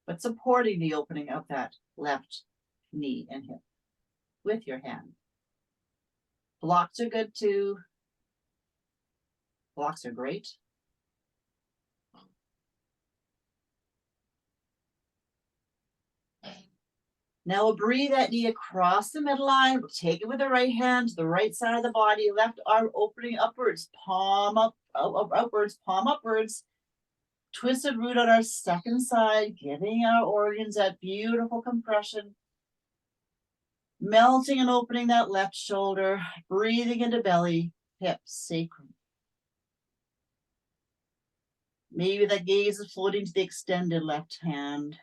But supporting the opening of that left knee and hip with your hand. Blocks are good too. Blocks are great. Now we'll breathe that knee across the midline. We'll take it with the right hand to the right side of the body. Left arm opening upwards, palm up, outwards, palm upwards. Twisted root on our second side, giving our organs that beautiful compression. Melting and opening that left shoulder, breathing into belly, hips, sacrum. Maybe the gaze is floating to the extended left hand.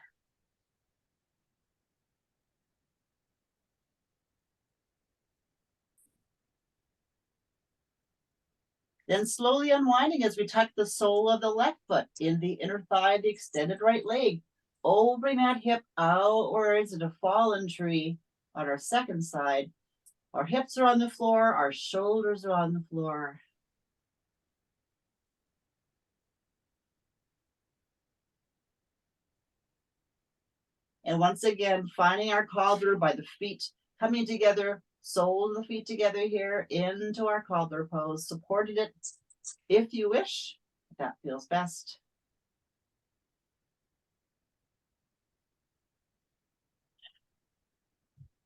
Then slowly unwinding as we tuck the sole of the left foot in the inner thigh of the extended right leg. Opening that hip outwards into fallen tree on our second side. Our hips are on the floor, our shoulders are on the floor. And once again, finding our cobbler by the feet coming together, soles of the feet together here into our cobbler pose. Supported it if you wish. That feels best.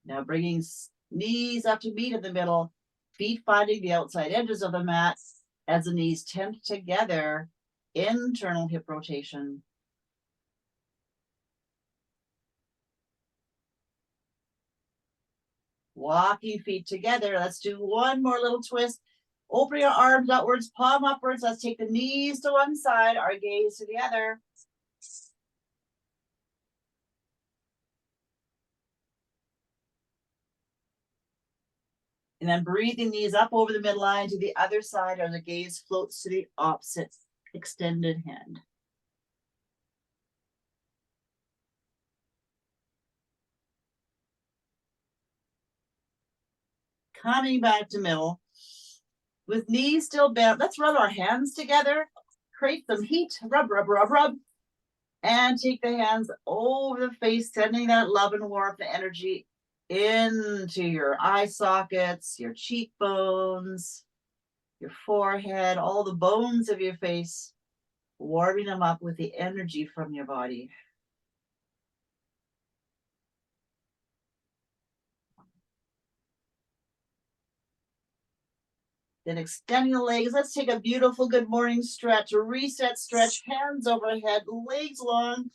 Now bringing knees up to meet in the middle, feet finding the outside edges of the mat as the knees tent together, internal hip rotation. Walking feet together. Let's do one more little twist. Open your arms outwards, palm upwards. Let's take the knees to one side, our gaze to the other. And then breathing knees up over the midline to the other side as the gaze floats to the opposite extended hand. Coming back to middle. With knees still bent, let's rub our hands together. Create some heat. Rub, rub, rub, rub. And take the hands over the face, sending that love and warmth and energy into your eye sockets, your cheekbones, your forehead, all the bones of your face, warming them up with the energy from your body. Then extending the legs. Let's take a beautiful good morning stretch, a reset stretch, hands overhead, legs long,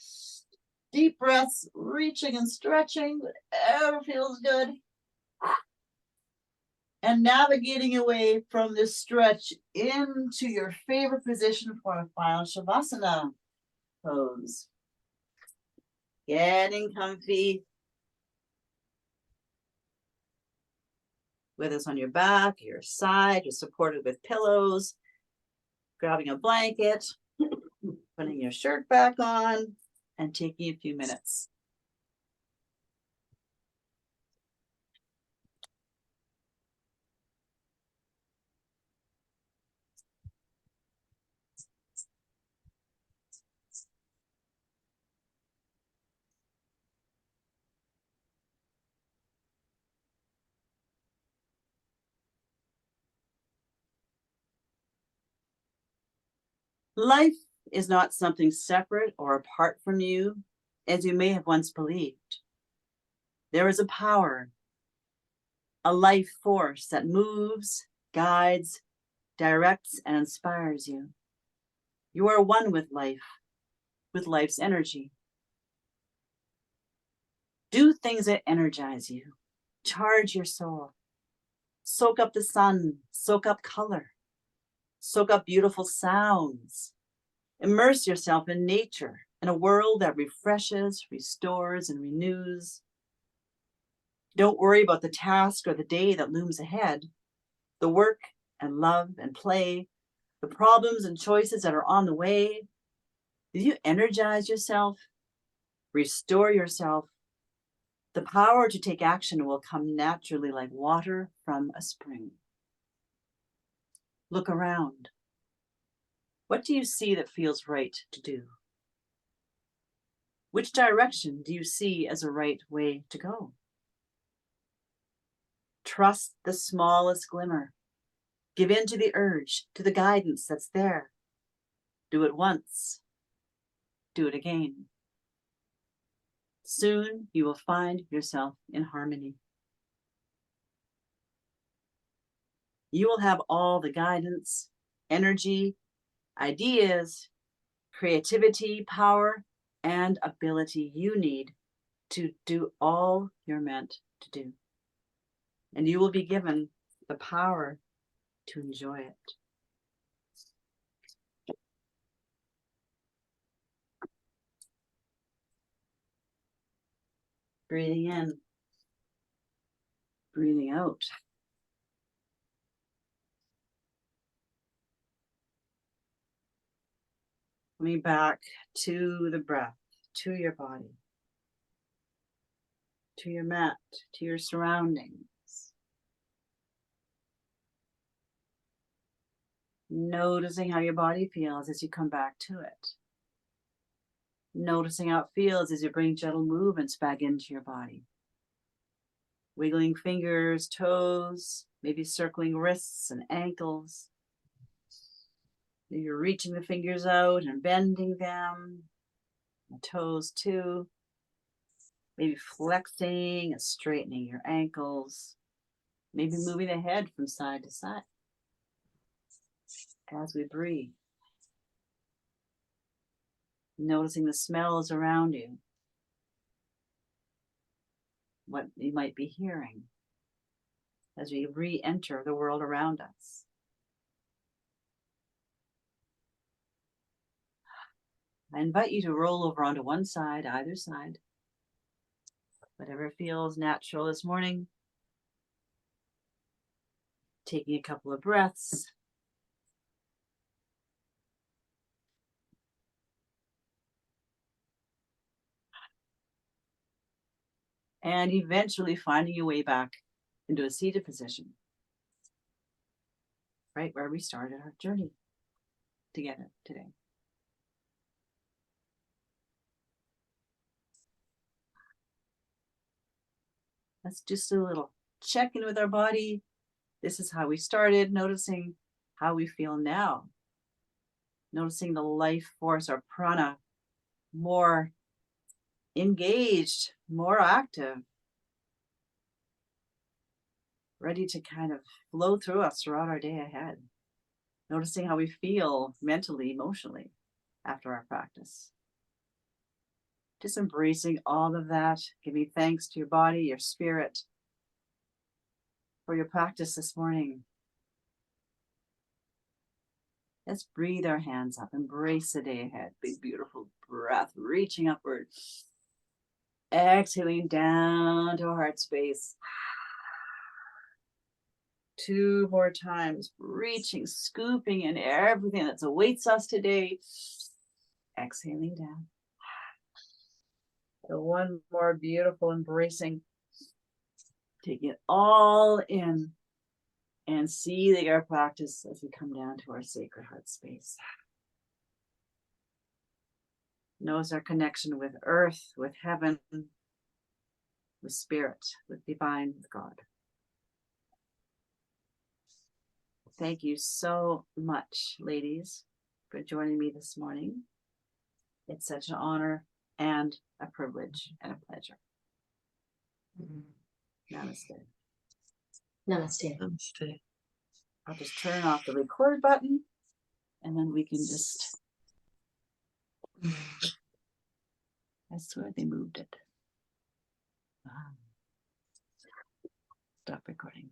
deep breaths, reaching and stretching, whatever feels good. And navigating away from this stretch into your favorite position for a final Shavasana pose. Getting comfy. Whether it's on your back, your side, you're supported with pillows, grabbing a blanket, putting your shirt back on, and taking a few minutes. Life is not something separate or apart from you, as you may have once believed. There is a power, a life force that moves, guides, directs, and inspires you. You are one with life's energy. Do things that energize you. Charge your soul. Soak up the sun. Soak up color. Soak up beautiful sounds. Immerse yourself in nature, in a world that refreshes, restores, and renews. Don't worry about the task or the day that looms ahead. The work and love and play, the problems and choices that are on the way. If you energize yourself, restore yourself, the power to take action will come naturally like water from a spring. Look around. What do you see that feels right to do? Which direction do you see as a right way to go? Trust the smallest glimmer. Give in to the urge, to the guidance that's there. Do it once. Do it again. Soon you will find yourself in harmony. You will have all the guidance, energy, ideas, creativity, power, and ability you need to do all you're meant to do. And you will be given the power to enjoy it. Breathing in, breathing out. Coming back to the breath, to your body, to your mat, to your surroundings. Noticing how your body feels as you come back to it. Noticing how it feels as you bring gentle movements back into your body. Wiggling fingers, toes, maybe circling wrists and ankles. Maybe you're reaching the fingers out and bending them, the toes too. Maybe flexing and straightening your ankles. Maybe moving the head from side to side as we breathe. Noticing the smells around you, what you might be hearing as we re-enter the world around us. I invite you to roll over onto one side, either side, whatever feels natural this morning. Taking a couple of breaths. And eventually finding your way back into a seated position, right where we started our journey together today. Let's just do a little check in with our body. This is how we started, noticing how we feel now. Noticing the life force, our prana, more engaged, more active, ready to kind of flow through us throughout our day ahead. Noticing how we feel mentally, emotionally after our practice. Just embracing all of that, giving thanks to your body, your spirit, for your practice this morning. Let's breathe our hands up, embrace the day ahead. Big, beautiful breath, reaching upward. Exhaling down to heart space. 2 more times, reaching, scooping in everything that awaits us today. Exhaling down. So one more beautiful embracing. Taking it all in and sealing our practice as we come down to our sacred heart space. Knows our connection with earth, with heaven, with spirit, with divine, with God. Thank you so much, ladies, for joining me this morning. It's such an honor and a privilege and a pleasure. Namaste. Namaste. Namaste. I'll just turn off the record button and then we can just, I swear they moved it. Stop recording.